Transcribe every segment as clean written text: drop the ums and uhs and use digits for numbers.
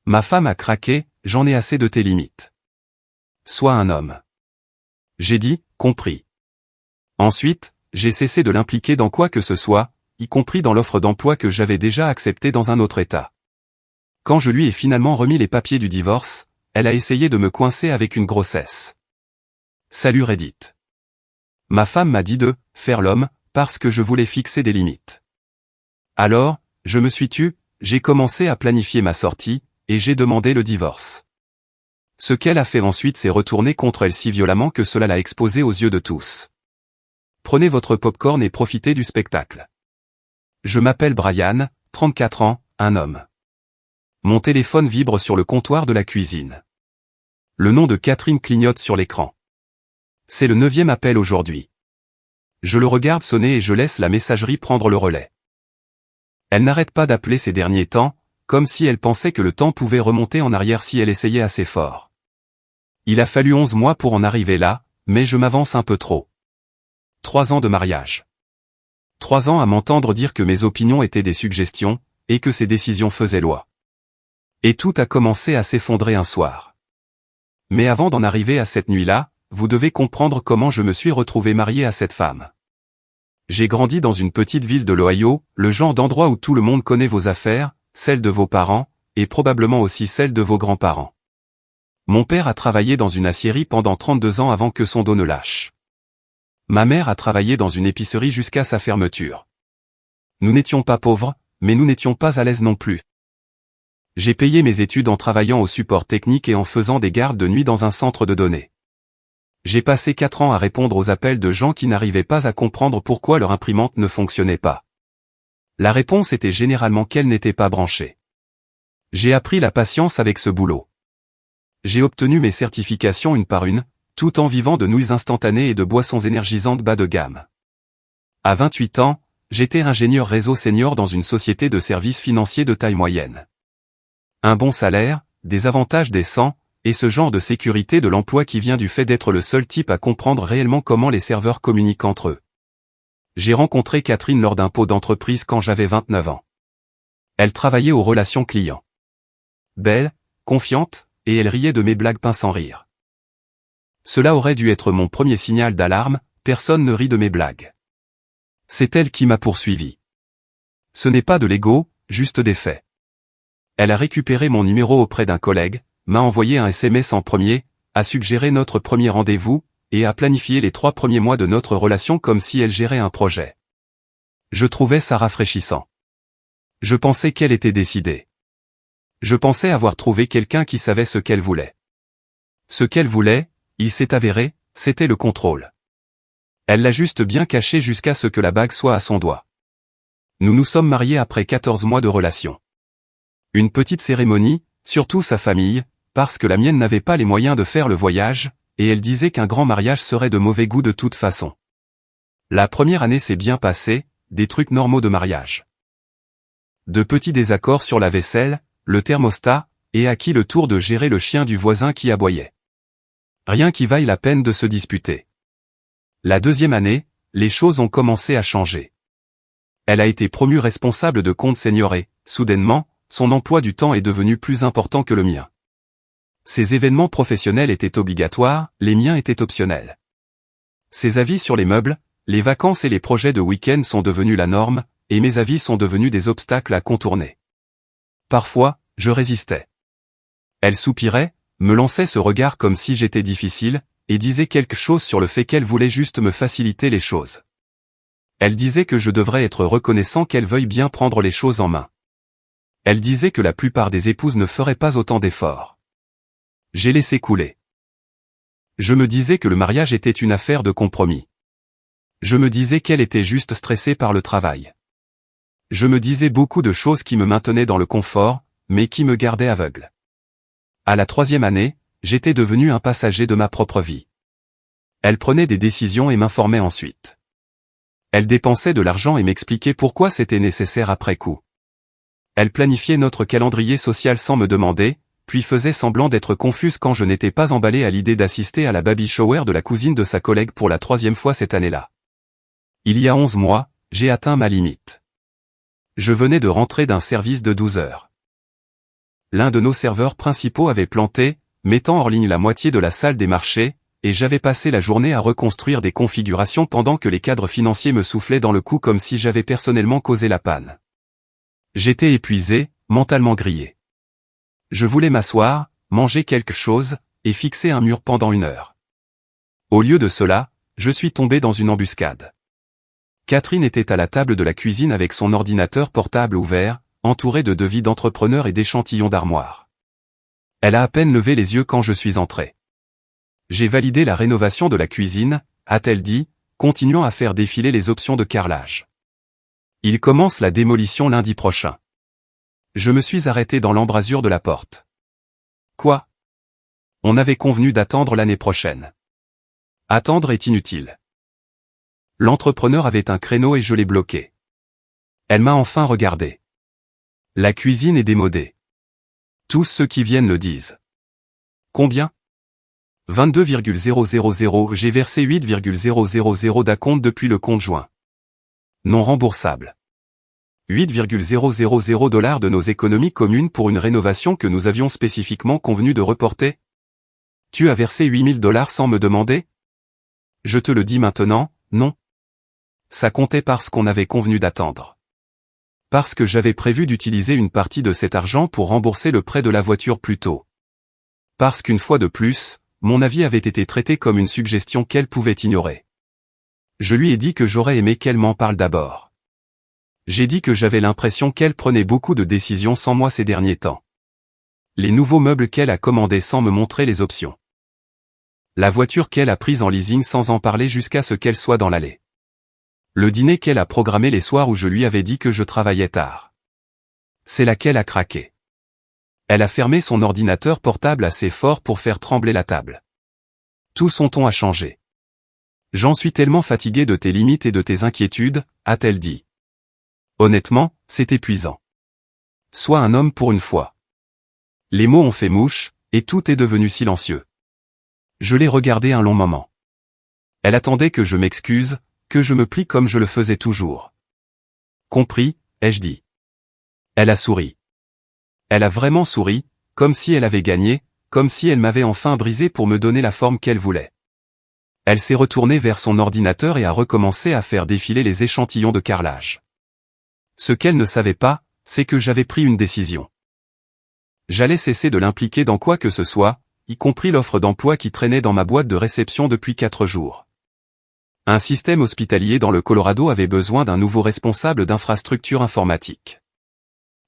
Ma femme a craqué, j'en ai assez de tes limites. Sois un homme. J'ai dit, compris. Ensuite, j'ai cessé de l'impliquer dans quoi que ce soit, y compris dans l'offre d'emploi que j'avais déjà acceptée dans un autre État. Quand je lui ai finalement remis les papiers du divorce, elle a essayé de me coincer avec une grossesse. Salut Reddit. Ma femme m'a dit de faire l'homme, parce que je voulais fixer des limites. Alors, je me suis tu, j'ai commencé à planifier ma sortie, et j'ai demandé le divorce. Ce qu'elle a fait ensuite s'est retourné contre elle si violemment que cela l'a exposée aux yeux de tous. Prenez votre popcorn et profitez du spectacle. Je m'appelle Brian, 34 ans, un homme. Mon téléphone vibre sur le comptoir de la cuisine. Le nom de Catherine clignote sur l'écran. C'est le 9e appel aujourd'hui. Je le regarde sonner et je laisse la messagerie prendre le relais. Elle n'arrête pas d'appeler ces derniers temps, comme si elle pensait que le temps pouvait remonter en arrière si elle essayait assez fort. Il a fallu 11 mois pour en arriver là, mais je m'avance un peu trop. 3 ans de mariage. 3 ans à m'entendre dire que mes opinions étaient des suggestions, et que ses décisions faisaient loi. Et tout a commencé à s'effondrer un soir. Mais avant d'en arriver à cette nuit-là, vous devez comprendre comment je me suis retrouvé marié à cette femme. J'ai grandi dans une petite ville de l'Ohio, le genre d'endroit où tout le monde connaît vos affaires, celles de vos parents, et probablement aussi celles de vos grands-parents. Mon père a travaillé dans une aciérie pendant 32 ans avant que son dos ne lâche. Ma mère a travaillé dans une épicerie jusqu'à sa fermeture. Nous n'étions pas pauvres, mais nous n'étions pas à l'aise non plus. J'ai payé mes études en travaillant au support technique et en faisant des gardes de nuit dans un centre de données. J'ai passé 4 ans à répondre aux appels de gens qui n'arrivaient pas à comprendre pourquoi leur imprimante ne fonctionnait pas. La réponse était généralement qu'elle n'était pas branchée. J'ai appris la patience avec ce boulot. J'ai obtenu mes certifications une par une, tout en vivant de nouilles instantanées et de boissons énergisantes bas de gamme. À 28 ans, j'étais ingénieur réseau senior dans une société de services financiers de taille moyenne. Un bon salaire, des avantages décents, et ce genre de sécurité de l'emploi qui vient du fait d'être le seul type à comprendre réellement comment les serveurs communiquent entre eux. J'ai rencontré Catherine lors d'un pot d'entreprise quand j'avais 29 ans. Elle travaillait aux relations clients. Belle, confiante, et elle riait de mes blagues pince sans rire. Cela aurait dû être mon premier signal d'alarme, personne ne rit de mes blagues. C'est elle qui m'a poursuivi. Ce n'est pas de l'ego, juste des faits. Elle a récupéré mon numéro auprès d'un collègue, m'a envoyé un SMS en premier, a suggéré notre premier rendez-vous, et a planifié les 3 premiers mois de notre relation comme si elle gérait un projet. Je trouvais ça rafraîchissant. Je pensais qu'elle était décidée. Je pensais avoir trouvé quelqu'un qui savait ce qu'elle voulait. Ce qu'elle voulait, il s'est avéré, c'était le contrôle. Elle l'a juste bien caché jusqu'à ce que la bague soit à son doigt. Nous nous sommes mariés après 14 mois de relation. Une petite cérémonie, surtout sa famille, parce que la mienne n'avait pas les moyens de faire le voyage, et elle disait qu'un grand mariage serait de mauvais goût de toute façon. La première année s'est bien passée, des trucs normaux de mariage. De petits désaccords sur la vaisselle, le thermostat, et à qui le tour de gérer le chien du voisin qui aboyait. Rien qui vaille la peine de se disputer. La deuxième année, les choses ont commencé à changer. Elle a été promue responsable de compte senior et, soudainement, son emploi du temps est devenu plus important que le mien. Ses événements professionnels étaient obligatoires, les miens étaient optionnels. Ses avis sur les meubles, les vacances et les projets de week-end sont devenus la norme, et mes avis sont devenus des obstacles à contourner. Parfois, je résistais. Elle soupirait, me lançait ce regard comme si j'étais difficile, et disait quelque chose sur le fait qu'elle voulait juste me faciliter les choses. Elle disait que je devrais être reconnaissant qu'elle veuille bien prendre les choses en main. Elle disait que la plupart des épouses ne feraient pas autant d'efforts. J'ai laissé couler. Je me disais que le mariage était une affaire de compromis. Je me disais qu'elle était juste stressée par le travail. Je me disais beaucoup de choses qui me maintenaient dans le confort, mais qui me gardaient aveugle. À la 3e année, j'étais devenu un passager de ma propre vie. Elle prenait des décisions et m'informait ensuite. Elle dépensait de l'argent et m'expliquait pourquoi c'était nécessaire après coup. Elle planifiait notre calendrier social sans me demander, puis faisait semblant d'être confuse quand je n'étais pas emballé à l'idée d'assister à la baby shower de la cousine de sa collègue pour la 3e fois cette année-là. Il y a 11 mois, j'ai atteint ma limite. Je venais de rentrer d'un service de 12 heures. l'un de nos serveurs principaux avait planté, mettant hors ligne la moitié de la salle des marchés, et j'avais passé la journée à reconstruire des configurations pendant que les cadres financiers me soufflaient dans le cou comme si j'avais personnellement causé la panne. J'étais épuisé, mentalement grillé. Je voulais m'asseoir, manger quelque chose, et fixer un mur pendant 1 heure. Au lieu de cela, je suis tombé dans une embuscade. Catherine était à la table de la cuisine avec son ordinateur portable ouvert, entourée de devis d'entrepreneurs et d'échantillons d'armoires. Elle a à peine levé les yeux quand je suis entré. J'ai validé la rénovation de la cuisine, a-t-elle dit, continuant à faire défiler les options de carrelage. Il commence la démolition lundi prochain. Je me suis arrêté dans l'embrasure de la porte. Quoi? On avait convenu d'attendre l'année prochaine. Attendre est inutile. L'entrepreneur avait un créneau et je l'ai bloqué. Elle m'a enfin regardé. La cuisine est démodée. Tous ceux qui viennent le disent. Combien? 22,000, j'ai versé 8,000 d'acompte depuis le compte joint. Non remboursable. 8,000 $ de nos économies communes pour une rénovation que nous avions spécifiquement convenu de reporter. Tu as versé 8 000 $ sans me demander? Je te le dis maintenant, non. Ça comptait parce qu'on avait convenu d'attendre. Parce que j'avais prévu d'utiliser une partie de cet argent pour rembourser le prêt de la voiture plus tôt. Parce qu'une fois de plus, mon avis avait été traité comme une suggestion qu'elle pouvait ignorer. Je lui ai dit que j'aurais aimé qu'elle m'en parle d'abord. J'ai dit que j'avais l'impression qu'elle prenait beaucoup de décisions sans moi ces derniers temps. Les nouveaux meubles qu'elle a commandés sans me montrer les options. La voiture qu'elle a prise en leasing sans en parler jusqu'à ce qu'elle soit dans l'allée. Le dîner qu'elle a programmé les soirs où je lui avais dit que je travaillais tard. C'est là qu'elle a craqué. Elle a fermé son ordinateur portable assez fort pour faire trembler la table. Tout son ton a changé. J'en suis tellement fatigué de tes limites et de tes inquiétudes, a-t-elle dit. Honnêtement, c'est épuisant. Sois un homme pour une fois. Les mots ont fait mouche, et tout est devenu silencieux. Je l'ai regardée un long moment. Elle attendait que je m'excuse, que je me plie comme je le faisais toujours. Compris, ai-je dit. Elle a souri. Elle a vraiment souri, comme si elle avait gagné, comme si elle m'avait enfin brisé pour me donner la forme qu'elle voulait. Elle s'est retournée vers son ordinateur et a recommencé à faire défiler les échantillons de carrelage. Ce qu'elle ne savait pas, c'est que j'avais pris une décision. J'allais cesser de l'impliquer dans quoi que ce soit, y compris l'offre d'emploi qui traînait dans ma boîte de réception depuis 4 jours. Un système hospitalier dans le Colorado avait besoin d'un nouveau responsable d'infrastructure informatique.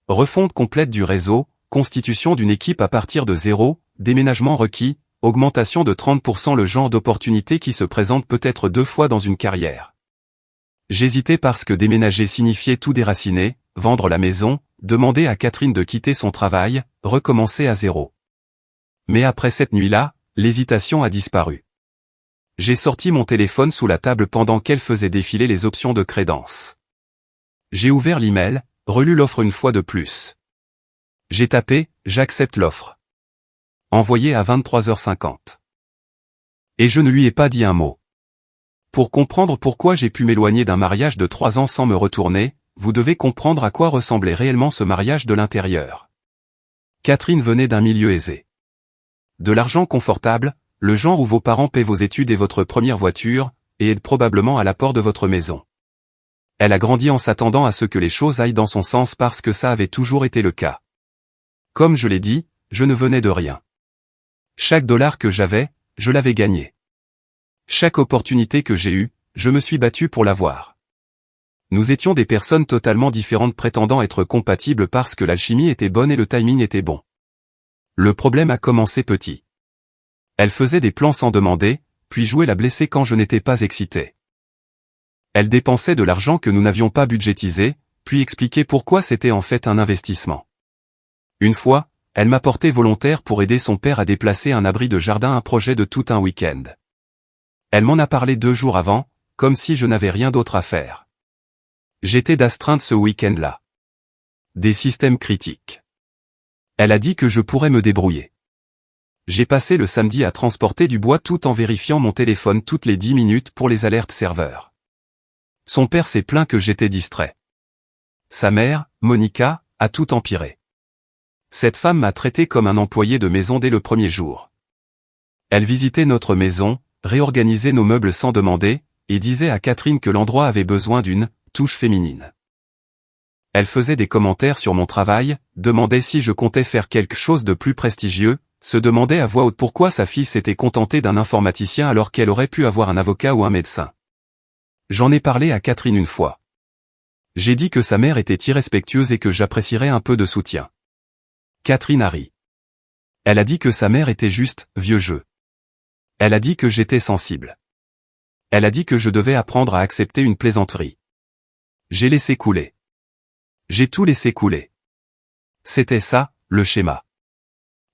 Refonte complète du réseau, constitution d'une équipe à partir de zéro, déménagement requis, augmentation de 30%, le genre d'opportunité qui se présente peut-être 2 fois dans une carrière. J'hésitais parce que déménager signifiait tout déraciner, vendre la maison, demander à Catherine de quitter son travail, recommencer à zéro. Mais après cette nuit-là, l'hésitation a disparu. J'ai sorti mon téléphone sous la table pendant qu'elle faisait défiler les options de crédence. J'ai ouvert l'email, relu l'offre une fois de plus. J'ai tapé « J'accepte l'offre ». Envoyé à 23h50. Et je ne lui ai pas dit un mot. Pour comprendre pourquoi j'ai pu m'éloigner d'un mariage de 3 ans sans me retourner, vous devez comprendre à quoi ressemblait réellement ce mariage de l'intérieur. Catherine venait d'un milieu aisé. De l'argent confortable, le genre où vos parents paient vos études et votre première voiture, et aident probablement à l'apport de votre maison. Elle a grandi en s'attendant à ce que les choses aillent dans son sens parce que ça avait toujours été le cas. Comme je l'ai dit, je ne venais de rien. Chaque dollar que j'avais, je l'avais gagné. Chaque opportunité que j'ai eue, je me suis battu pour l'avoir. Nous étions des personnes totalement différentes prétendant être compatibles parce que l'alchimie était bonne et le timing était bon. Le problème a commencé petit. Elle faisait des plans sans demander, puis jouait la blessée quand je n'étais pas excité. Elle dépensait de l'argent que nous n'avions pas budgétisé, puis expliquait pourquoi c'était en fait un investissement. Une fois, elle m'a porté volontaire pour aider son père à déplacer un abri de jardin, un projet de tout un week-end. Elle m'en a parlé 2 jours avant, comme si je n'avais rien d'autre à faire. J'étais d'astreinte ce week-end-là. Des systèmes critiques. Elle a dit que je pourrais me débrouiller. J'ai passé le samedi à transporter du bois tout en vérifiant mon téléphone toutes les 10 minutes pour les alertes serveurs. Son père s'est plaint que j'étais distrait. Sa mère, Monica, a tout empiré. Cette femme m'a traité comme un employé de maison dès le premier jour. Elle visitait notre maison, réorganisait nos meubles sans demander, et disait à Catherine que l'endroit avait besoin d'une touche féminine. Elle faisait des commentaires sur mon travail, demandait si je comptais faire quelque chose de plus prestigieux, se demandait à voix haute pourquoi sa fille s'était contentée d'un informaticien alors qu'elle aurait pu avoir un avocat ou un médecin. J'en ai parlé à Catherine une fois. J'ai dit que sa mère était irrespectueuse et que j'apprécierais un peu de soutien. Catherine a ri. Elle a dit que sa mère était juste « vieux jeu ». Elle a dit que j'étais sensible. Elle a dit que je devais apprendre à accepter une plaisanterie. J'ai laissé couler. J'ai tout laissé couler. C'était ça, le schéma.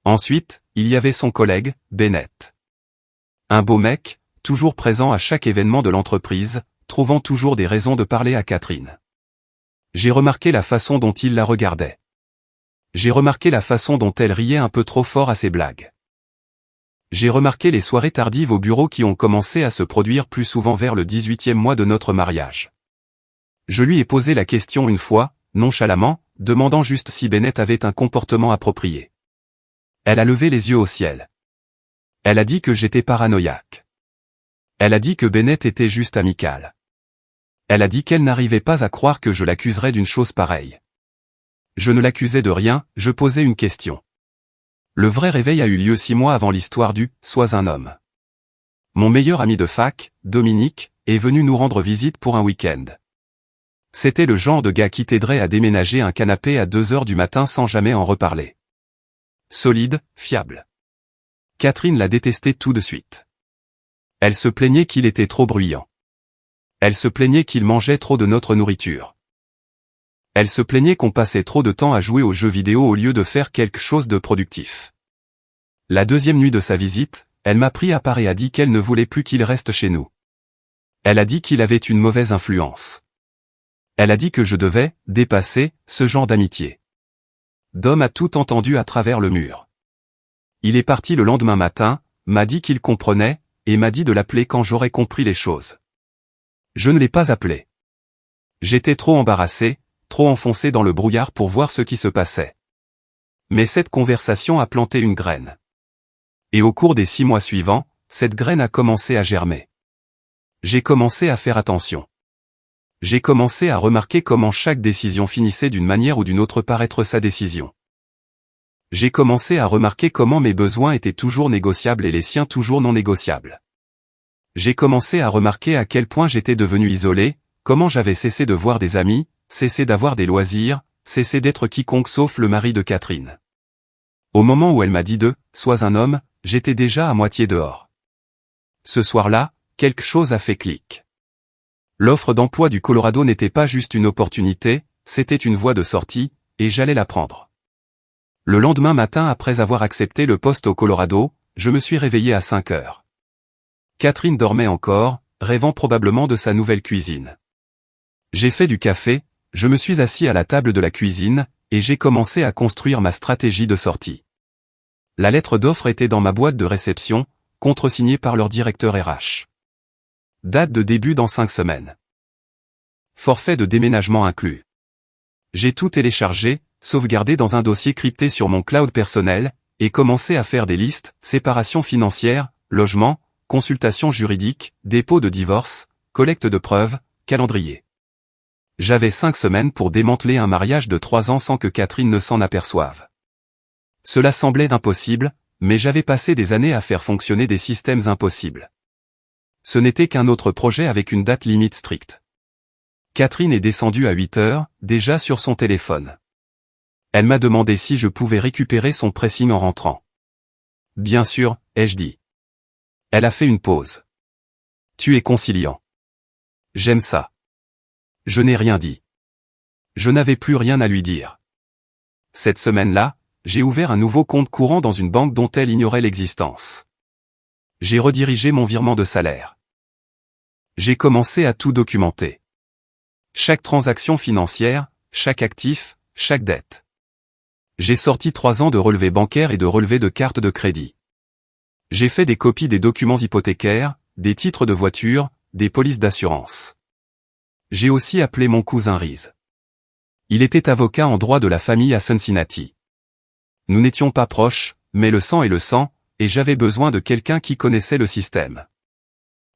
Ensuite, il y avait son collègue, Bennett. Un beau mec, toujours présent à chaque événement de l'entreprise, trouvant toujours des raisons de parler à Catherine. J'ai remarqué la façon dont il la regardait. J'ai remarqué la façon dont elle riait un peu trop fort à ses blagues. J'ai remarqué les soirées tardives au bureau qui ont commencé à se produire plus souvent vers le 18e mois de notre mariage. Je lui ai posé la question une fois, nonchalamment, demandant juste si Bennett avait un comportement approprié. Elle a levé les yeux au ciel. Elle a dit que j'étais paranoïaque. Elle a dit que Bennett était juste amical. Elle a dit qu'elle n'arrivait pas à croire que je l'accuserais d'une chose pareille. Je ne l'accusais de rien, je posais une question. Le vrai réveil a eu lieu 6 mois avant l'histoire du « Sois un homme ». Mon meilleur ami de fac, Dominique, est venu nous rendre visite pour un week-end. C'était le genre de gars qui t'aiderait à déménager un canapé à 2 heures du matin sans jamais en reparler. Solide, fiable. Catherine l'a détesté tout de suite. Elle se plaignait qu'il était trop bruyant. Elle se plaignait qu'il mangeait trop de notre nourriture. Elle se plaignait qu'on passait trop de temps à jouer aux jeux vidéo au lieu de faire quelque chose de productif. La deuxième nuit de sa visite, elle m'a pris à part et a dit qu'elle ne voulait plus qu'il reste chez nous. Elle a dit qu'il avait une mauvaise influence. Elle a dit que je devais dépasser ce genre d'amitié. Dom a tout entendu à travers le mur. Il est parti le lendemain matin, m'a dit qu'il comprenait, et m'a dit de l'appeler quand j'aurais compris les choses. Je ne l'ai pas appelé. J'étais trop embarrassé, trop enfoncé dans le brouillard pour voir ce qui se passait. Mais cette conversation a planté une graine. Et au cours des 6 mois suivants, cette graine a commencé à germer. J'ai commencé à faire attention. J'ai commencé à remarquer comment chaque décision finissait d'une manière ou d'une autre par être sa décision. J'ai commencé à remarquer comment mes besoins étaient toujours négociables et les siens toujours non négociables. J'ai commencé à remarquer à quel point j'étais devenu isolé, comment j'avais cessé de voir des amis, cessé d'avoir des loisirs, cessé d'être quiconque sauf le mari de Catherine. Au moment où elle m'a dit « Sois un homme », j'étais déjà à moitié dehors. Ce soir-là, quelque chose a fait clic. L'offre d'emploi du Colorado n'était pas juste une opportunité, c'était une voie de sortie, et j'allais la prendre. Le lendemain matin après avoir accepté le poste au Colorado, je me suis réveillé à 5 heures. Catherine dormait encore, rêvant probablement de sa nouvelle cuisine. J'ai fait du café, je me suis assis à la table de la cuisine, et j'ai commencé à construire ma stratégie de sortie. La lettre d'offre était dans ma boîte de réception, contresignée par leur directeur RH. Date de début dans 5 semaines. Forfait de déménagement inclus. J'ai tout téléchargé, sauvegardé dans un dossier crypté sur mon cloud personnel, et commencé à faire des listes, séparation financière, logement, consultation juridique, dépôt de divorce, collecte de preuves, calendrier. J'avais 5 semaines pour démanteler un mariage de 3 ans sans que Catherine ne s'en aperçoive. Cela semblait impossible, mais j'avais passé des années à faire fonctionner des systèmes impossibles. Ce n'était qu'un autre projet avec une date limite stricte. Catherine est descendue à 8 heures, déjà sur son téléphone. Elle m'a demandé si je pouvais récupérer son pressing en rentrant. Bien sûr, ai-je dit. Elle a fait une pause. Tu es conciliant. J'aime ça. Je n'ai rien dit. Je n'avais plus rien à lui dire. Cette semaine-là, j'ai ouvert un nouveau compte courant dans une banque dont elle ignorait l'existence. J'ai redirigé mon virement de salaire. J'ai commencé à tout documenter. Chaque transaction financière, chaque actif, chaque dette. J'ai sorti 3 ans de relevés bancaires et de relevés de cartes de crédit. J'ai fait des copies des documents hypothécaires, des titres de voiture, des polices d'assurance. J'ai aussi appelé mon cousin Riz. Il était avocat en droit de la famille à Cincinnati. Nous n'étions pas proches, mais le sang est le sang, et j'avais besoin de quelqu'un qui connaissait le système.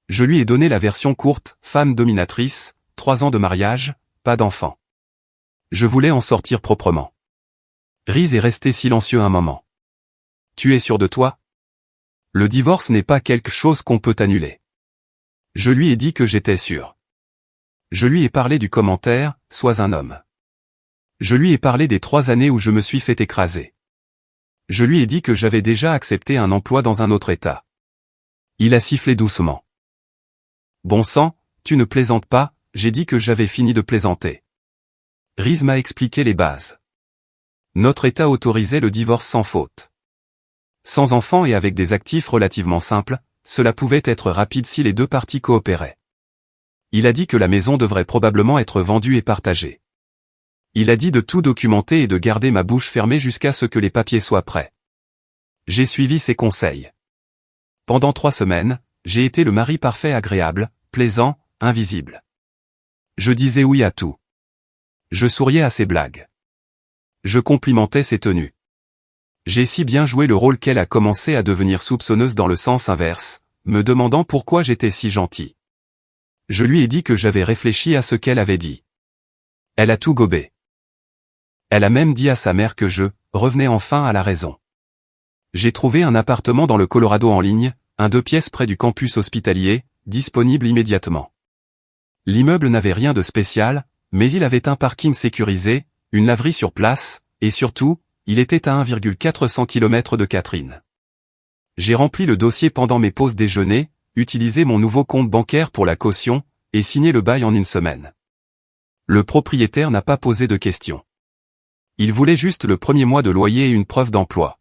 Je lui ai donné la version courte, femme dominatrice, 3 ans de mariage, pas d'enfant. Je voulais en sortir proprement. Riz est resté silencieux un moment. Tu es sûr de toi? Le divorce n'est pas quelque chose qu'on peut annuler. Je lui ai dit que j'étais sûr. Je lui ai parlé du commentaire, sois un homme. Je lui ai parlé des 3 années où je me suis fait écraser. Je lui ai dit que j'avais déjà accepté un emploi dans un autre état. Il a sifflé doucement. Bon sang, tu ne plaisantes pas, j'ai dit que j'avais fini de plaisanter. Riz m'a expliqué les bases. Notre état autorisait le divorce sans faute. Sans enfant et avec des actifs relativement simples, cela pouvait être rapide si les 2 parties coopéraient. Il a dit que la maison devrait probablement être vendue et partagée. Il a dit de tout documenter et de garder ma bouche fermée jusqu'à ce que les papiers soient prêts. J'ai suivi ses conseils. Pendant 3 semaines, j'ai été le mari parfait, agréable, plaisant, invisible. Je disais oui à tout. Je souriais à ses blagues. Je complimentais ses tenues. J'ai si bien joué le rôle qu'elle a commencé à devenir soupçonneuse dans le sens inverse, me demandant pourquoi j'étais si gentil. Je lui ai dit que j'avais réfléchi à ce qu'elle avait dit. Elle a tout gobé. Elle a même dit à sa mère que je revenais enfin à la raison. J'ai trouvé un appartement dans le Colorado en ligne, un 2 pièces près du campus hospitalier, disponible immédiatement. L'immeuble n'avait rien de spécial, mais il avait un parking sécurisé, une laverie sur place, et surtout, il était à 1,400 km de Catherine. J'ai rempli le dossier pendant mes pauses déjeuner, utilisé mon nouveau compte bancaire pour la caution, et signé le bail en une semaine. Le propriétaire n'a pas posé de questions. Il voulait juste le premier mois de loyer et une preuve d'emploi.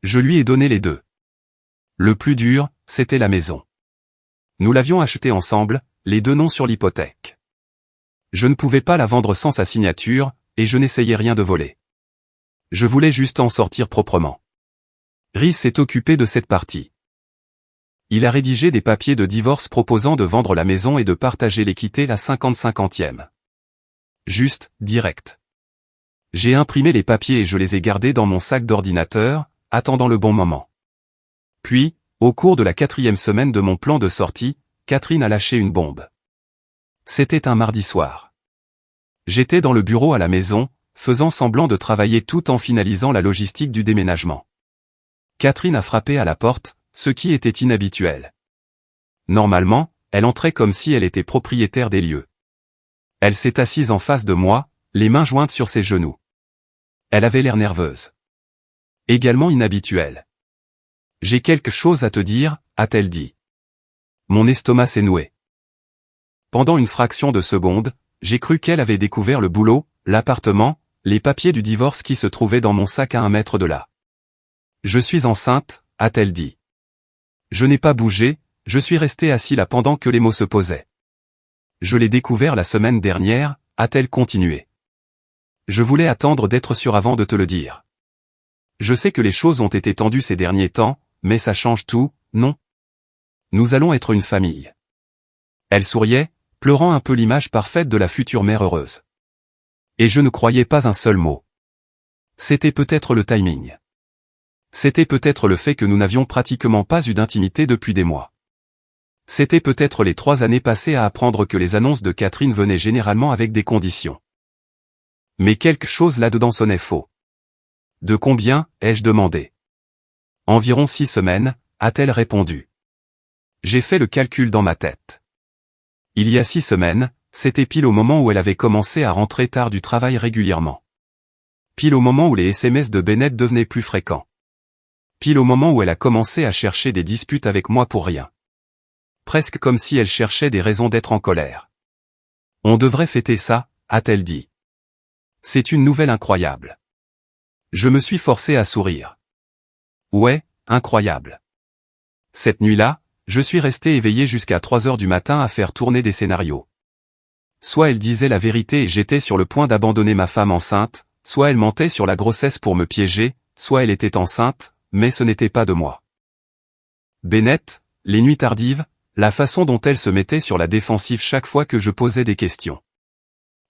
Je lui ai donné les 2. Le plus dur, c'était la maison. Nous l'avions achetée ensemble, les 2 noms sur l'hypothèque. Je ne pouvais pas la vendre sans sa signature, et je n'essayais rien de voler. Je voulais juste en sortir proprement. Riz s'est occupé de cette partie. Il a rédigé des papiers de divorce proposant de vendre la maison et de partager l'équité la 50-50e. Juste, direct. J'ai imprimé les papiers et je les ai gardés dans mon sac d'ordinateur, attendant le bon moment. Puis, au cours de la 4e semaine de mon plan de sortie, Catherine a lâché une bombe. C'était un mardi soir. J'étais dans le bureau à la maison, faisant semblant de travailler tout en finalisant la logistique du déménagement. Catherine a frappé à la porte, ce qui était inhabituel. Normalement, elle entrait comme si elle était propriétaire des lieux. Elle s'est assise en face de moi, les mains jointes sur ses genoux. Elle avait l'air nerveuse. Également inhabituelle. J'ai quelque chose à te dire, a-t-elle dit. Mon estomac s'est noué. Pendant une fraction de seconde, j'ai cru qu'elle avait découvert le boulot, l'appartement, les papiers du divorce qui se trouvaient dans mon sac à 1 mètre de là. Je suis enceinte, a-t-elle dit. Je n'ai pas bougé, je suis resté assis là pendant que les mots se posaient. Je l'ai découvert la semaine dernière, a-t-elle continué. Je voulais attendre d'être sûr avant de te le dire. Je sais que les choses ont été tendues ces derniers temps, mais ça change tout, non? Nous allons être une famille. Elle souriait, pleurant un peu l'image parfaite de la future mère heureuse. Et je ne croyais pas un seul mot. C'était peut-être le timing. C'était peut-être le fait que nous n'avions pratiquement pas eu d'intimité depuis des mois. C'était peut-être les 3 années passées à apprendre que les annonces de Catherine venaient généralement avec des conditions. Mais quelque chose là-dedans sonnait faux. De combien, ai-je demandé. Environ 6 semaines, a-t-elle répondu. J'ai fait le calcul dans ma tête. Il y a 6 semaines, c'était pile au moment où elle avait commencé à rentrer tard du travail régulièrement. Pile au moment où les SMS de Bennett devenaient plus fréquents. Pile au moment où elle a commencé à chercher des disputes avec moi pour rien. Presque comme si elle cherchait des raisons d'être en colère. On devrait fêter ça, a-t-elle dit. C'est une nouvelle incroyable. Je me suis forcé à sourire. Ouais, incroyable. Cette nuit-là, je suis resté éveillé jusqu'à 3 heures du matin à faire tourner des scénarios. Soit elle disait la vérité et j'étais sur le point d'abandonner ma femme enceinte, soit elle mentait sur la grossesse pour me piéger, soit elle était enceinte, mais ce n'était pas de moi. Bennett, les nuits tardives, la façon dont elle se mettait sur la défensive chaque fois que je posais des questions.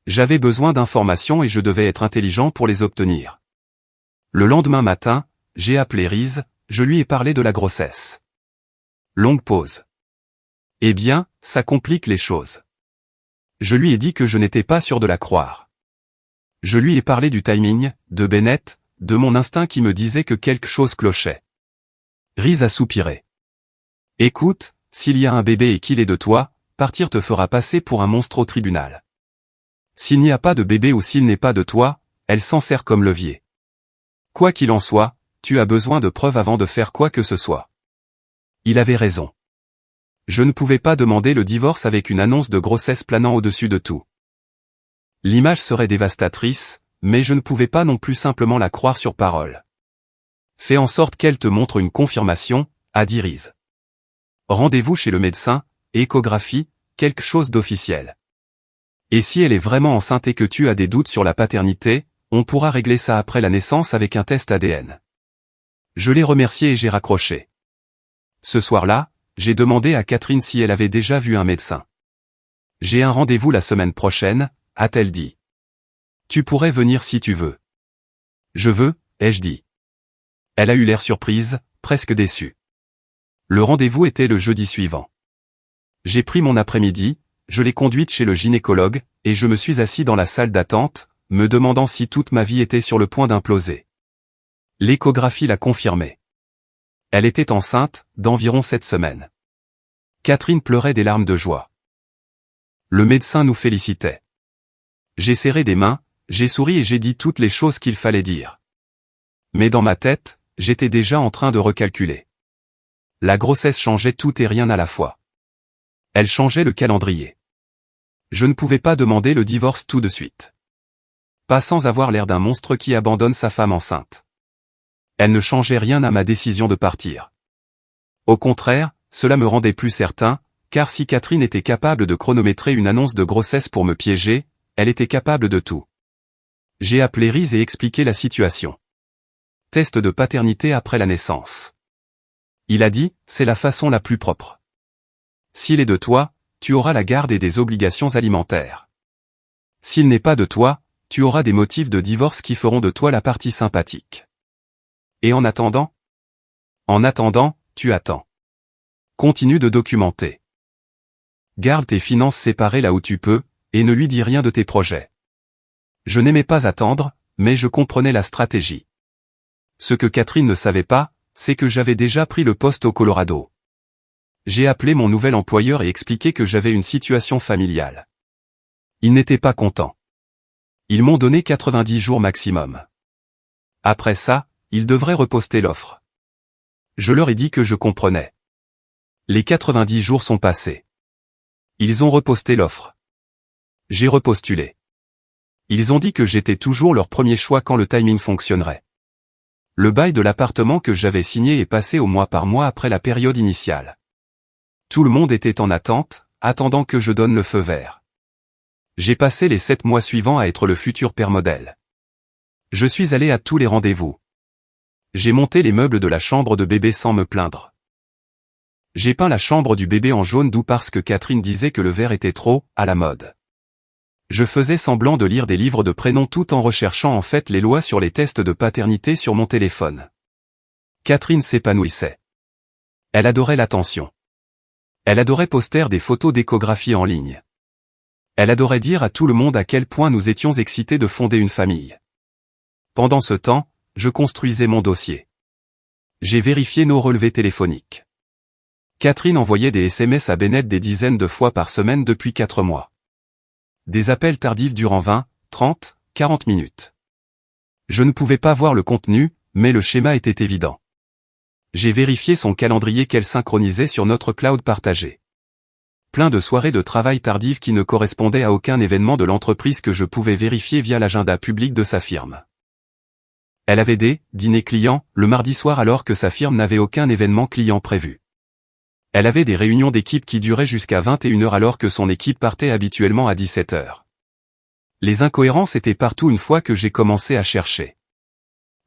J'avais besoin d'informations et je devais être intelligent pour les obtenir. Le lendemain matin, j'ai appelé Riz, je lui ai parlé de la grossesse. Longue pause. Eh bien, ça complique les choses. Je lui ai dit que je n'étais pas sûr de la croire. Je lui ai parlé du timing, de Bennett, de mon instinct qui me disait que quelque chose clochait. Riz a soupiré. Écoute, s'il y a un bébé et qu'il est de toi, partir te fera passer pour un monstre au tribunal. S'il n'y a pas de bébé ou s'il n'est pas de toi, elle s'en sert comme levier. Quoi qu'il en soit, tu as besoin de preuves avant de faire quoi que ce soit. Il avait raison. Je ne pouvais pas demander le divorce avec une annonce de grossesse planant au-dessus de tout. L'image serait dévastatrice, mais je ne pouvais pas non plus simplement la croire sur parole. Fais en sorte qu'elle te montre une confirmation, a dit Riz. Rendez-vous chez le médecin, échographie, quelque chose d'officiel. Et si elle est vraiment enceinte et que tu as des doutes sur la paternité, on pourra régler ça après la naissance avec un test ADN. Je l'ai remercié et j'ai raccroché. Ce soir-là, j'ai demandé à Catherine si elle avait déjà vu un médecin. J'ai un rendez-vous la semaine prochaine, a-t-elle dit. Tu pourrais venir si tu veux. Je veux, ai-je dit. Elle a eu l'air surprise, presque déçue. Le rendez-vous était le jeudi suivant. J'ai pris mon après-midi, je l'ai conduite chez le gynécologue, et je me suis assis dans la salle d'attente, me demandant si toute ma vie était sur le point d'imploser. L'échographie l'a confirmé. Elle était enceinte, d'environ 7 semaines. Catherine pleurait des larmes de joie. Le médecin nous félicitait. J'ai serré des mains, j'ai souri et j'ai dit toutes les choses qu'il fallait dire. Mais dans ma tête, j'étais déjà en train de recalculer. La grossesse changeait tout et rien à la fois. Elle changeait le calendrier. Je ne pouvais pas demander le divorce tout de suite. Pas sans avoir l'air d'un monstre qui abandonne sa femme enceinte. Elle ne changeait rien à ma décision de partir. Au contraire, cela me rendait plus certain, car si Catherine était capable de chronométrer une annonce de grossesse pour me piéger, elle était capable de tout. J'ai appelé Riz et expliqué la situation. Test de paternité après la naissance. Il a dit, c'est la façon la plus propre. S'il est de toi, tu auras la garde et des obligations alimentaires. S'il n'est pas de toi, tu auras des motifs de divorce qui feront de toi la partie sympathique. Et en attendant? En attendant, tu attends. Continue de documenter. Garde tes finances séparées là où tu peux, et ne lui dis rien de tes projets. Je n'aimais pas attendre, mais je comprenais la stratégie. Ce que Catherine ne savait pas, c'est que j'avais déjà pris le poste au Colorado. J'ai appelé mon nouvel employeur et expliqué que j'avais une situation familiale. Ils n'étaient pas contents. Ils m'ont donné 90 jours maximum. Après ça, ils devraient reposter l'offre. Je leur ai dit que je comprenais. Les 90 jours sont passés. Ils ont reposté l'offre. J'ai repostulé. Ils ont dit que j'étais toujours leur premier choix quand le timing fonctionnerait. Le bail de l'appartement que j'avais signé est passé au mois par mois après la période initiale. Tout le monde était en attente, attendant que je donne le feu vert. J'ai passé les 7 mois suivants à être le futur père modèle. Je suis allé à tous les rendez-vous. J'ai monté les meubles de la chambre de bébé sans me plaindre. J'ai peint la chambre du bébé en jaune doux parce que Catherine disait que le vert était trop à la mode. Je faisais semblant de lire des livres de prénoms tout en recherchant en fait les lois sur les tests de paternité sur mon téléphone. Catherine s'épanouissait. Elle adorait l'attention. Elle adorait poster des photos d'échographie en ligne. Elle adorait dire à tout le monde à quel point nous étions excités de fonder une famille. Pendant ce temps, je construisais mon dossier. J'ai vérifié nos relevés téléphoniques. Catherine envoyait des SMS à Bennett des dizaines de fois par semaine depuis 4 mois. Des appels tardifs durant 20, 30, 40 minutes. Je ne pouvais pas voir le contenu, mais le schéma était évident. J'ai vérifié son calendrier qu'elle synchronisait sur notre cloud partagé. Plein de soirées de travail tardives qui ne correspondaient à aucun événement de l'entreprise que je pouvais vérifier via l'agenda public de sa firme. Elle avait des dîners clients le mardi soir alors que sa firme n'avait aucun événement client prévu. Elle avait des réunions d'équipe qui duraient jusqu'à 21h alors que son équipe partait habituellement à 17h. Les incohérences étaient partout une fois que j'ai commencé à chercher.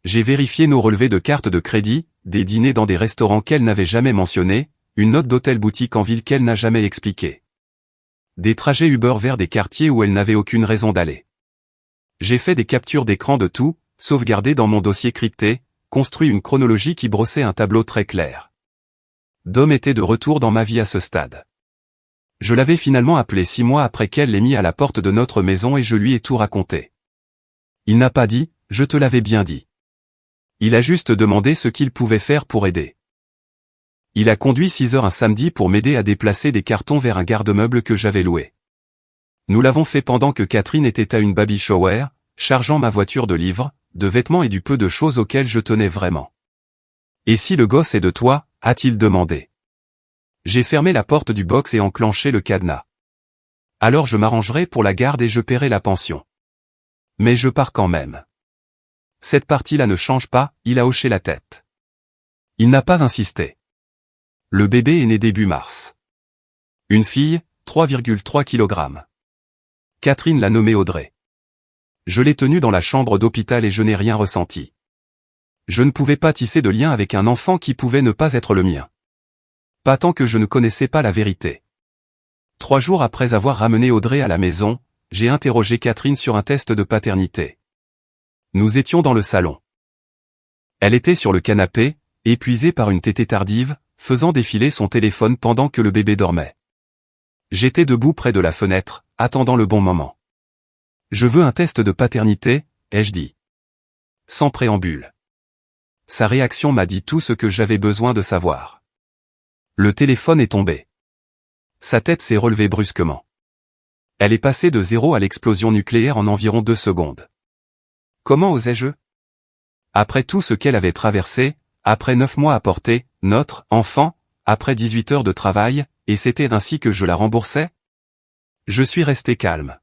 J'ai vérifié nos relevés de cartes de crédit, des dîners dans des restaurants qu'elle n'avait jamais mentionnés, une note d'hôtel boutique en ville qu'elle n'a jamais expliquée. Des trajets Uber vers des quartiers où elle n'avait aucune raison d'aller. J'ai fait des captures d'écran de tout, sauvegardé dans mon dossier crypté, construit une chronologie qui brossait un tableau très clair. Dom était de retour dans ma vie à ce stade. Je l'avais finalement appelé 6 mois après qu'elle l'ait mis à la porte de notre maison et je lui ai tout raconté. Il n'a pas dit, je te l'avais bien dit. Il a juste demandé ce qu'il pouvait faire pour aider. Il a conduit 6 heures un samedi pour m'aider à déplacer des cartons vers un garde-meuble que j'avais loué. Nous l'avons fait pendant que Catherine était à une baby shower, chargeant ma voiture de livres, de vêtements et du peu de choses auxquelles je tenais vraiment. Et si le gosse est de toi, a-t-il demandé. J'ai fermé la porte du box et enclenché le cadenas. Alors je m'arrangerai pour la garde et je paierai la pension. Mais je pars quand même. Cette partie-là ne change pas, il a hoché la tête. Il n'a pas insisté. Le bébé est né début mars. Une fille, 3,3 kg. Catherine l'a nommée Audrey. Je l'ai tenue dans la chambre d'hôpital et je n'ai rien ressenti. Je ne pouvais pas tisser de lien avec un enfant qui pouvait ne pas être le mien. Pas tant que je ne connaissais pas la vérité. 3 jours après avoir ramené Audrey à la maison, j'ai interrogé Catherine sur un test de paternité. Nous étions dans le salon. Elle était sur le canapé, épuisée par une tétée tardive, faisant défiler son téléphone pendant que le bébé dormait. J'étais debout près de la fenêtre, attendant le bon moment. Je veux un test de paternité, ai-je dit. Sans préambule. Sa réaction m'a dit tout ce que j'avais besoin de savoir. Le téléphone est tombé. Sa tête s'est relevée brusquement. Elle est passée de 0 à l'explosion nucléaire en environ 2 secondes. Comment osais-je? Après tout ce qu'elle avait traversé, après 9 mois à porter, notre enfant, après 18 heures de travail, et c'était ainsi que je la remboursais? Je suis resté calme.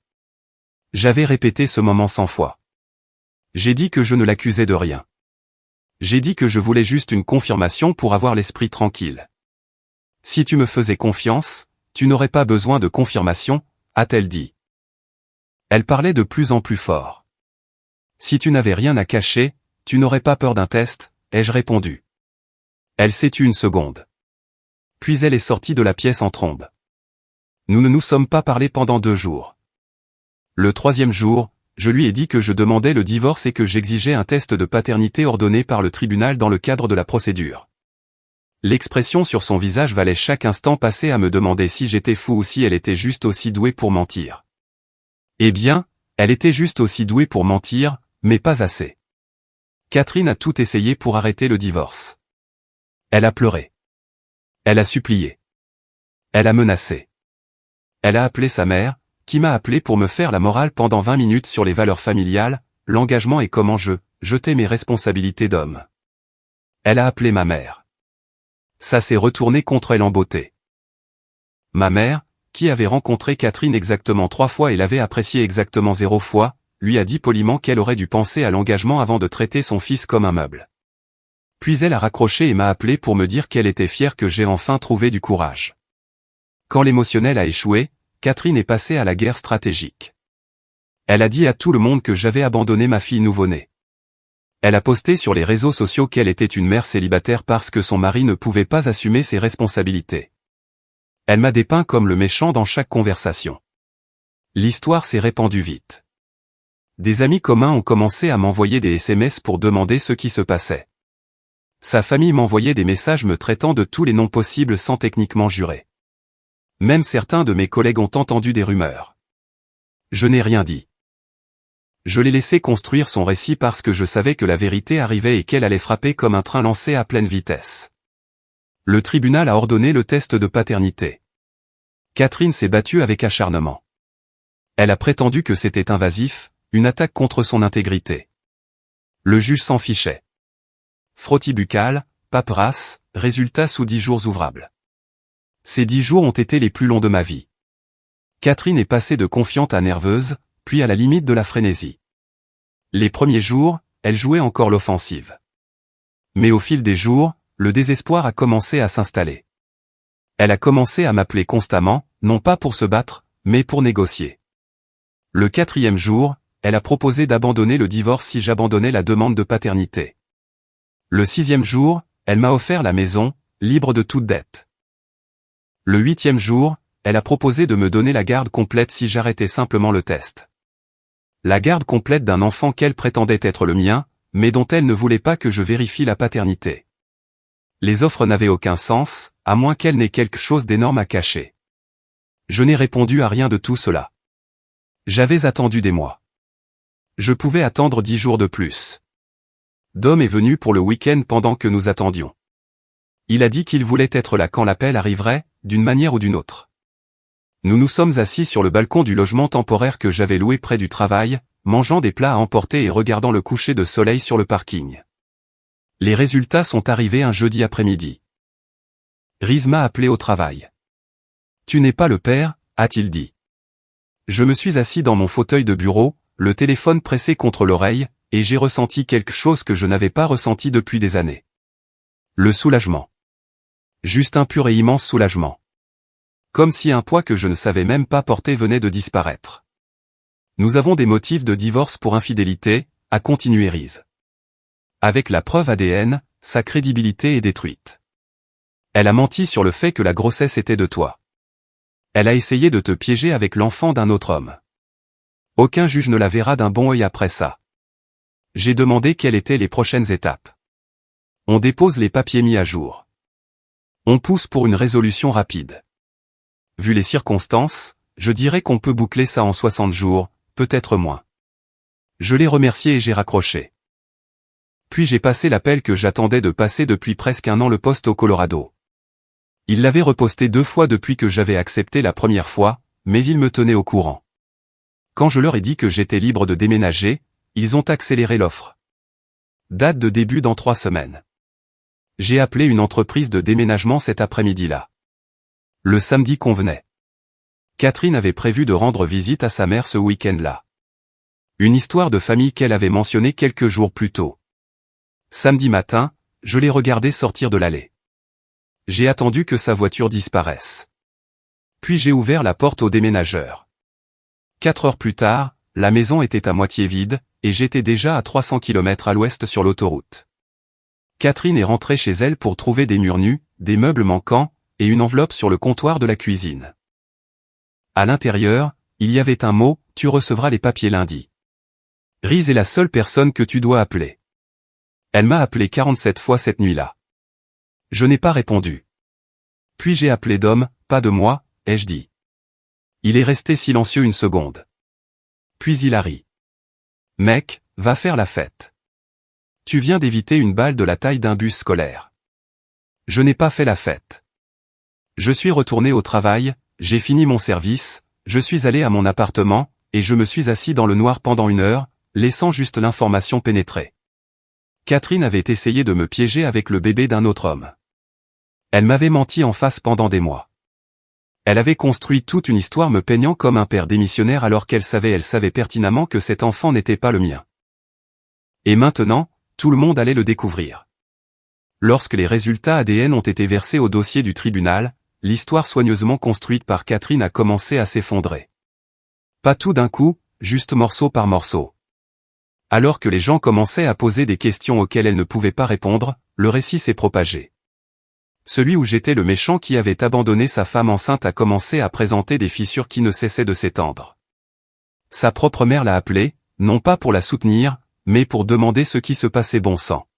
J'avais répété ce moment 100 fois. J'ai dit que je ne l'accusais de rien. J'ai dit que je voulais juste une confirmation pour avoir l'esprit tranquille. Si tu me faisais confiance, tu n'aurais pas besoin de confirmation, a-t-elle dit. Elle parlait de plus en plus fort. Si tu n'avais rien à cacher, tu n'aurais pas peur d'un test, ai-je répondu. Elle s'est tue une seconde. Puis elle est sortie de la pièce en trombe. Nous ne nous sommes pas parlé pendant 2 jours. Le 3e jour, je lui ai dit que je demandais le divorce et que j'exigeais un test de paternité ordonné par le tribunal dans le cadre de la procédure. L'expression sur son visage valait chaque instant passé à me demander si j'étais fou ou si elle était juste aussi douée pour mentir. Eh bien, elle était juste aussi douée pour mentir, mais pas assez. Catherine a tout essayé pour arrêter le divorce. Elle a pleuré. Elle a supplié. Elle a menacé. Elle a appelé sa mère, qui m'a appelé pour me faire la morale pendant 20 minutes sur les valeurs familiales, l'engagement et comment je jetais mes responsabilités d'homme. Elle a appelé ma mère. Ça s'est retourné contre elle en beauté. Ma mère, qui avait rencontré Catherine exactement 3 fois et l'avait appréciée exactement 0 fois, lui a dit poliment qu'elle aurait dû penser à l'engagement avant de traiter son fils comme un meuble. Puis elle a raccroché et m'a appelé pour me dire qu'elle était fière que j'ai enfin trouvé du courage. Quand l'émotionnel a échoué, Catherine est passée à la guerre stratégique. Elle a dit à tout le monde que j'avais abandonné ma fille nouveau-née. Elle a posté sur les réseaux sociaux qu'elle était une mère célibataire parce que son mari ne pouvait pas assumer ses responsabilités. Elle m'a dépeint comme le méchant dans chaque conversation. L'histoire s'est répandue vite. Des amis communs ont commencé à m'envoyer des SMS pour demander ce qui se passait. Sa famille m'envoyait des messages me traitant de tous les noms possibles sans techniquement jurer. Même certains de mes collègues ont entendu des rumeurs. Je n'ai rien dit. Je l'ai laissé construire son récit parce que je savais que la vérité arrivait et qu'elle allait frapper comme un train lancé à pleine vitesse. Le tribunal a ordonné le test de paternité. Catherine s'est battue avec acharnement. Elle a prétendu que c'était invasif, une attaque contre son intégrité. Le juge s'en fichait. Frottis buccal, paperasse, résultat sous 10 jours ouvrables. Ces 10 jours ont été les plus longs de ma vie. Catherine est passée de confiante à nerveuse, puis à la limite de la frénésie. Les premiers jours, elle jouait encore l'offensive. Mais au fil des jours, le désespoir a commencé à s'installer. Elle a commencé à m'appeler constamment, non pas pour se battre, mais pour négocier. Le 4e jour, elle a proposé d'abandonner le divorce si j'abandonnais la demande de paternité. Le 6e jour, elle m'a offert la maison, libre de toute dette. Le 8e jour, elle a proposé de me donner la garde complète si j'arrêtais simplement le test. La garde complète d'un enfant qu'elle prétendait être le mien, mais dont elle ne voulait pas que je vérifie la paternité. Les offres n'avaient aucun sens, à moins qu'elle n'ait quelque chose d'énorme à cacher. Je n'ai répondu à rien de tout cela. J'avais attendu des mois. Je pouvais attendre 10 jours de plus. Dom est venu pour le week-end pendant que nous attendions. Il a dit qu'il voulait être là quand l'appel arriverait, d'une manière ou d'une autre. Nous nous sommes assis sur le balcon du logement temporaire que j'avais loué près du travail, mangeant des plats à emporter et regardant le coucher de soleil sur le parking. Les résultats sont arrivés un jeudi après-midi. Riz m'a appelé au travail. « Tu n'es pas le père ?» a-t-il dit. Je me suis assis dans mon fauteuil de bureau, le téléphone pressé contre l'oreille, et j'ai ressenti quelque chose que je n'avais pas ressenti depuis des années. Le soulagement. Juste un pur et immense soulagement. Comme si un poids que je ne savais même pas porter venait de disparaître. Nous avons des motifs de divorce pour infidélité, a continué Riz. Avec la preuve ADN, sa crédibilité est détruite. Elle a menti sur le fait que la grossesse était de toi. Elle a essayé de te piéger avec l'enfant d'un autre homme. Aucun juge ne la verra d'un bon œil après ça. J'ai demandé quelles étaient les prochaines étapes. On dépose les papiers mis à jour. On pousse pour une résolution rapide. Vu les circonstances, je dirais qu'on peut boucler ça en 60 jours, peut-être moins. Je l'ai remercié et j'ai raccroché. Puis j'ai passé l'appel que j'attendais de passer depuis presque un an, le poste au Colorado. Il l'avait reposté 2 fois depuis que j'avais accepté la première fois, mais il me tenait au courant. Quand je leur ai dit que j'étais libre de déménager, ils ont accéléré l'offre. Date de début dans 3 semaines. J'ai appelé une entreprise de déménagement cet après-midi-là. Le samedi convenait. Catherine avait prévu de rendre visite à sa mère ce week-end-là. Une histoire de famille qu'elle avait mentionnée quelques jours plus tôt. Samedi matin, je l'ai regardée sortir de l'allée. J'ai attendu que sa voiture disparaisse. Puis j'ai ouvert la porte au déménageur. 4 heures plus tard, la maison était à moitié vide, et j'étais déjà à 300 km à l'ouest sur l'autoroute. Catherine est rentrée chez elle pour trouver des murs nus, des meubles manquants, et une enveloppe sur le comptoir de la cuisine. À l'intérieur, il y avait un mot, « Tu recevras les papiers lundi. » Riz est la seule personne que tu dois appeler. Elle m'a appelé 47 fois cette nuit-là. Je n'ai pas répondu. Puis j'ai appelé Dom, pas de moi, ai-je dit. Il est resté silencieux une seconde. Puis il a ri. Mec, va faire la fête. Tu viens d'éviter une balle de la taille d'un bus scolaire. Je n'ai pas fait la fête. Je suis retourné au travail, j'ai fini mon service, je suis allé à mon appartement, et je me suis assis dans le noir pendant 1 heure, laissant juste l'information pénétrer. Catherine avait essayé de me piéger avec le bébé d'un autre homme. Elle m'avait menti en face pendant des mois. Elle avait construit toute une histoire me peignant comme un père démissionnaire alors qu'elle savait pertinemment que cet enfant n'était pas le mien. Et maintenant, tout le monde allait le découvrir. Lorsque les résultats ADN ont été versés au dossier du tribunal, l'histoire soigneusement construite par Catherine a commencé à s'effondrer. Pas tout d'un coup, juste morceau par morceau. Alors que les gens commençaient à poser des questions auxquelles elle ne pouvait pas répondre, le récit s'est propagé. Celui où j'étais le méchant qui avait abandonné sa femme enceinte a commencé à présenter des fissures qui ne cessaient de s'étendre. Sa propre mère l'a appelée, non pas pour la soutenir, mais pour demander ce qui se passait bon sang.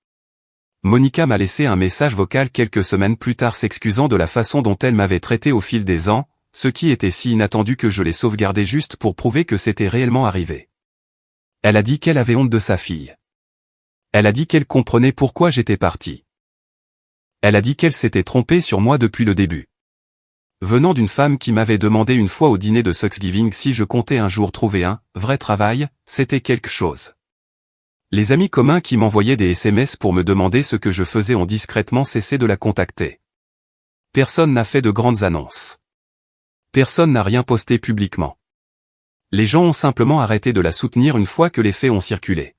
Monica m'a laissé un message vocal quelques semaines plus tard s'excusant de la façon dont elle m'avait traité au fil des ans, ce qui était si inattendu que je l'ai sauvegardé juste pour prouver que c'était réellement arrivé. Elle a dit qu'elle avait honte de sa fille. Elle a dit qu'elle comprenait pourquoi j'étais parti. Elle a dit qu'elle s'était trompée sur moi depuis le début. Venant d'une femme qui m'avait demandé une fois au dîner de Thanksgiving si je comptais un jour trouver un vrai travail, c'était quelque chose. Les amis communs qui m'envoyaient des SMS pour me demander ce que je faisais ont discrètement cessé de la contacter. Personne n'a fait de grandes annonces. Personne n'a rien posté publiquement. Les gens ont simplement arrêté de la soutenir une fois que les faits ont circulé.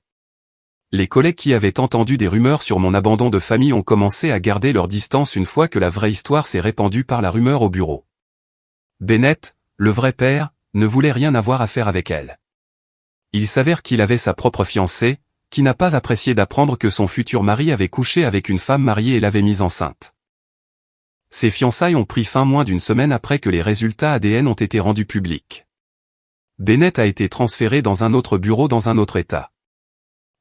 Les collègues qui avaient entendu des rumeurs sur mon abandon de famille ont commencé à garder leur distance une fois que la vraie histoire s'est répandue par la rumeur au bureau. Bennett, le vrai père, ne voulait rien avoir à faire avec elle. Il s'avère qu'il avait sa propre fiancée, qui n'a pas apprécié d'apprendre que son futur mari avait couché avec une femme mariée et l'avait mise enceinte. Ces fiançailles ont pris fin moins d'1 semaine après que les résultats ADN ont été rendus publics. Bennett a été transféré dans un autre bureau dans un autre État.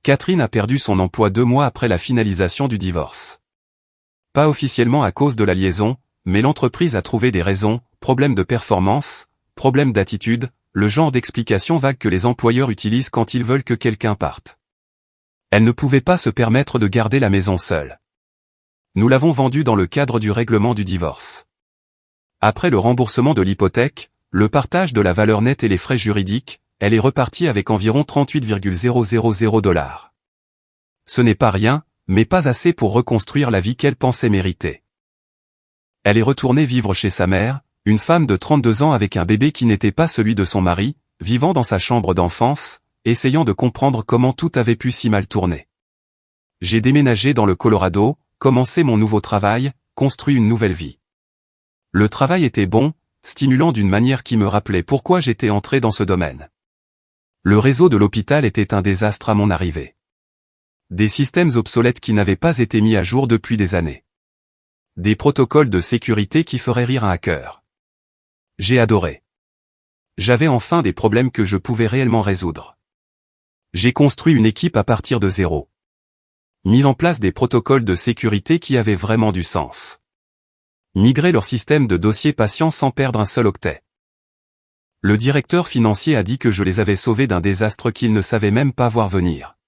Catherine a perdu son emploi 2 mois après la finalisation du divorce. Pas officiellement à cause de la liaison, mais l'entreprise a trouvé des raisons, problèmes de performance, problèmes d'attitude, le genre d'explication vague que les employeurs utilisent quand ils veulent que quelqu'un parte. Elle ne pouvait pas se permettre de garder la maison seule. Nous l'avons vendue dans le cadre du règlement du divorce. Après le remboursement de l'hypothèque, le partage de la valeur nette et les frais juridiques, elle est repartie avec environ 38,000 $. Ce n'est pas rien, mais pas assez pour reconstruire la vie qu'elle pensait mériter. Elle est retournée vivre chez sa mère, une femme de 32 ans avec un bébé qui n'était pas celui de son mari, vivant dans sa chambre d'enfance, essayant de comprendre comment tout avait pu si mal tourner. J'ai déménagé dans le Colorado, commencé mon nouveau travail, construit une nouvelle vie. Le travail était bon, stimulant d'une manière qui me rappelait pourquoi j'étais entré dans ce domaine. Le réseau de l'hôpital était un désastre à mon arrivée. Des systèmes obsolètes qui n'avaient pas été mis à jour depuis des années. Des protocoles de sécurité qui feraient rire un hacker. J'ai adoré. J'avais enfin des problèmes que je pouvais réellement résoudre. J'ai construit une équipe à partir de zéro. Mis en place des protocoles de sécurité qui avaient vraiment du sens. Migrer leur système de dossiers patients sans perdre un seul octet. Le directeur financier a dit que je les avais sauvés d'un désastre qu'ils ne savaient même pas voir venir.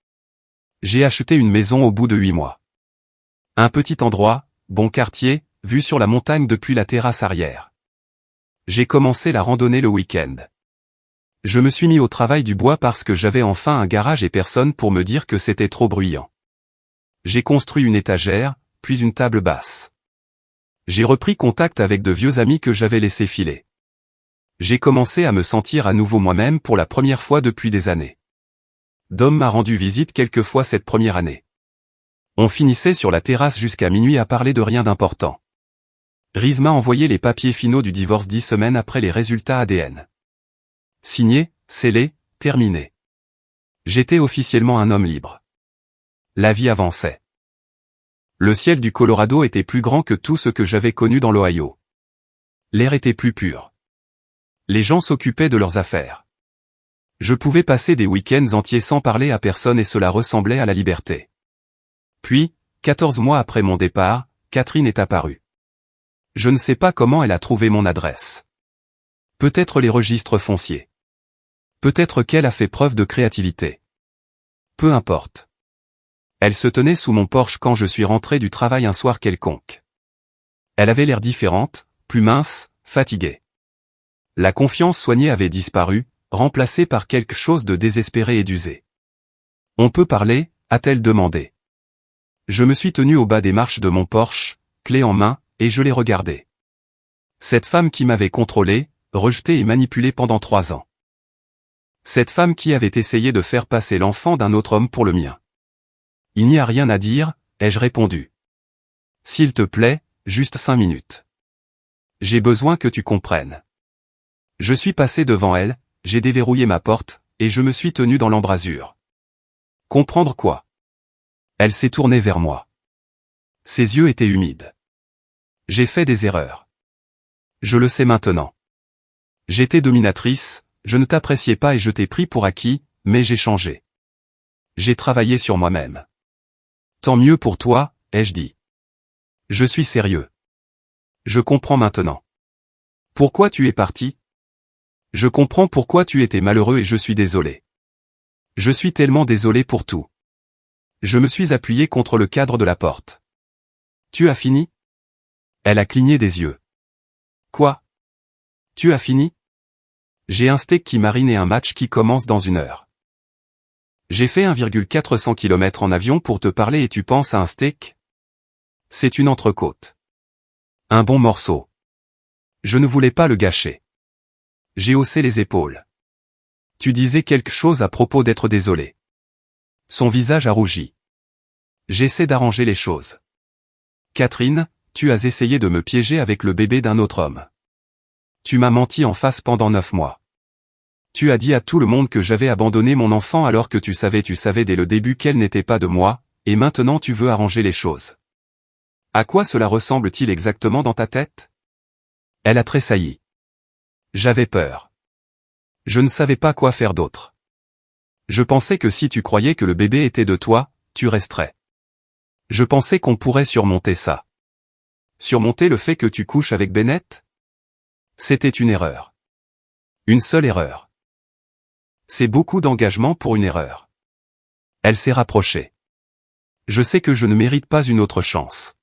J'ai acheté une maison au bout de 8 mois. Un petit endroit, bon quartier, vue sur la montagne depuis la terrasse arrière. J'ai commencé la randonnée le week-end. Je me suis mis au travail du bois parce que j'avais enfin un garage et personne pour me dire que c'était trop bruyant. J'ai construit une étagère, puis une table basse. J'ai repris contact avec de vieux amis que j'avais laissés filer. J'ai commencé à me sentir à nouveau moi-même pour la première fois depuis des années. Dom m'a rendu visite quelques fois cette première année. On finissait sur la terrasse jusqu'à minuit à parler de rien d'important. Riz m'a envoyé les papiers finaux du divorce 10 semaines après les résultats ADN. Signé, scellé, terminé. J'étais officiellement un homme libre. La vie avançait. Le ciel du Colorado était plus grand que tout ce que j'avais connu dans l'Ohio. L'air était plus pur. Les gens s'occupaient de leurs affaires. Je pouvais passer des week-ends entiers sans parler à personne et cela ressemblait à la liberté. Puis, 14 mois après mon départ, Catherine est apparue. Je ne sais pas comment elle a trouvé mon adresse. Peut-être les registres fonciers. Peut-être qu'elle a fait preuve de créativité. Peu importe. Elle se tenait sous mon porche quand je suis rentré du travail un soir quelconque. Elle avait l'air différente, plus mince, fatiguée. La confiance soignée avait disparu, remplacée par quelque chose de désespéré et d'usé. « On peut parler ?» a-t-elle demandé. Je me suis tenu au bas des marches de mon Porsche, clé en main, et je l'ai regardée. Cette femme qui m'avait contrôlé, rejeté et manipulé pendant 3 ans. Cette femme qui avait essayé de faire passer l'enfant d'un autre homme pour le mien. « Il n'y a rien à dire », ai-je répondu. « S'il te plaît, juste 5 minutes. J'ai besoin que tu comprennes. » Je suis passé devant elle, j'ai déverrouillé ma porte, et je me suis tenu dans l'embrasure. Comprendre quoi? Elle s'est tournée vers moi. Ses yeux étaient humides. J'ai fait des erreurs. Je le sais maintenant. J'étais dominatrice, je ne t'appréciais pas et je t'ai pris pour acquis, mais j'ai changé. J'ai travaillé sur moi-même. Tant mieux pour toi, ai-je dit. Je suis sérieux. Je comprends maintenant. Pourquoi tu es parti? Je comprends pourquoi tu étais malheureux et je suis désolé. Je suis tellement désolé pour tout. Je me suis appuyé contre le cadre de la porte. Tu as fini? Elle a cligné des yeux. Quoi? Tu as fini? J'ai un steak qui marine et un match qui commence dans 1 heure. J'ai fait 1,400 km en avion pour te parler et tu penses à un steak? C'est une entrecôte. Un bon morceau. Je ne voulais pas le gâcher. J'ai haussé les épaules. Tu disais quelque chose à propos d'être désolé. Son visage a rougi. J'essaie d'arranger les choses. Catherine, tu as essayé de me piéger avec le bébé d'un autre homme. Tu m'as menti en face pendant 9 mois. Tu as dit à tout le monde que j'avais abandonné mon enfant alors que tu savais dès le début qu'elle n'était pas de moi, et maintenant tu veux arranger les choses. À quoi cela ressemble-t-il exactement dans ta tête? Elle a tressailli. J'avais peur. Je ne savais pas quoi faire d'autre. Je pensais que si tu croyais que le bébé était de toi, tu resterais. Je pensais qu'on pourrait surmonter ça. Surmonter le fait que tu couches avec Bennett? C'était une erreur. Une seule erreur. C'est beaucoup d'engagement pour une erreur. Elle s'est rapprochée. Je sais que je ne mérite pas une autre chance.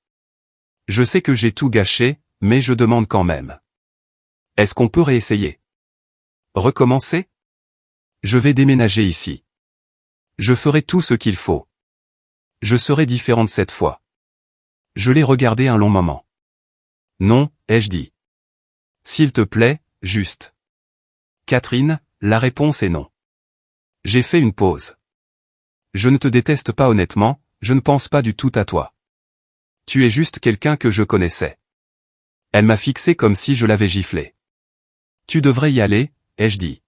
Je sais que j'ai tout gâché, mais je demande quand même. Est-ce qu'on peut réessayer? Recommencer? Je vais déménager ici. Je ferai tout ce qu'il faut. Je serai différente cette fois. Je l'ai regardé un long moment. Non, ai-je dit. S'il te plaît, juste. Catherine, la réponse est non. J'ai fait une pause. Je ne te déteste pas honnêtement, je ne pense pas du tout à toi. Tu es juste quelqu'un que je connaissais. Elle m'a fixé comme si je l'avais giflé. Tu devrais y aller, ai-je dit.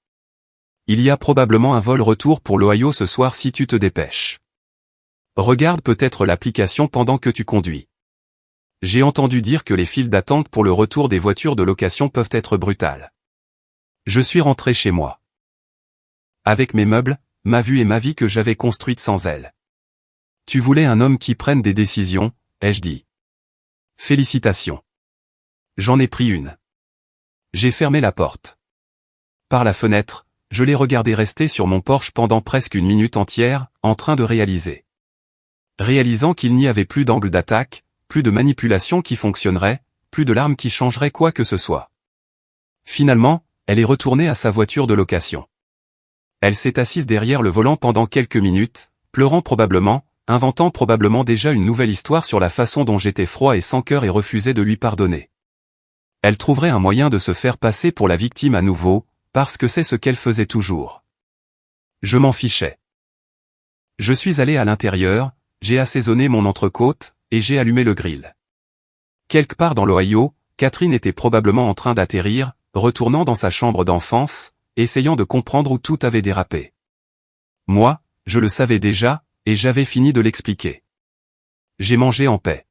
Il y a probablement un vol retour pour l'Ohio ce soir si tu te dépêches. Regarde peut-être l'application pendant que tu conduis. J'ai entendu dire que les files d'attente pour le retour des voitures de location peuvent être brutales. Je suis rentré chez moi. Avec mes meubles, ma vue et ma vie que j'avais construite sans elle. Tu voulais un homme qui prenne des décisions, ai-je dit. Félicitations. J'en ai pris une. J'ai fermé la porte. Par la fenêtre, je l'ai regardé rester sur mon porche pendant presque une minute entière, en train de réaliser. Réalisant qu'il n'y avait plus d'angle d'attaque, plus de manipulation qui fonctionnerait, plus de larmes qui changeraient quoi que ce soit. Finalement, elle est retournée à sa voiture de location. Elle s'est assise derrière le volant pendant quelques minutes, pleurant probablement, inventant probablement déjà une nouvelle histoire sur la façon dont j'étais froid et sans cœur et refusais de lui pardonner. Elle trouverait un moyen de se faire passer pour la victime à nouveau, parce que c'est ce qu'elle faisait toujours. Je m'en fichais. Je suis allé à l'intérieur, j'ai assaisonné mon entrecôte, et j'ai allumé le grill. Quelque part dans l'Ohio, Catherine était probablement en train d'atterrir, retournant dans sa chambre d'enfance, essayant de comprendre où tout avait dérapé. Moi, je le savais déjà, et j'avais fini de l'expliquer. J'ai mangé en paix.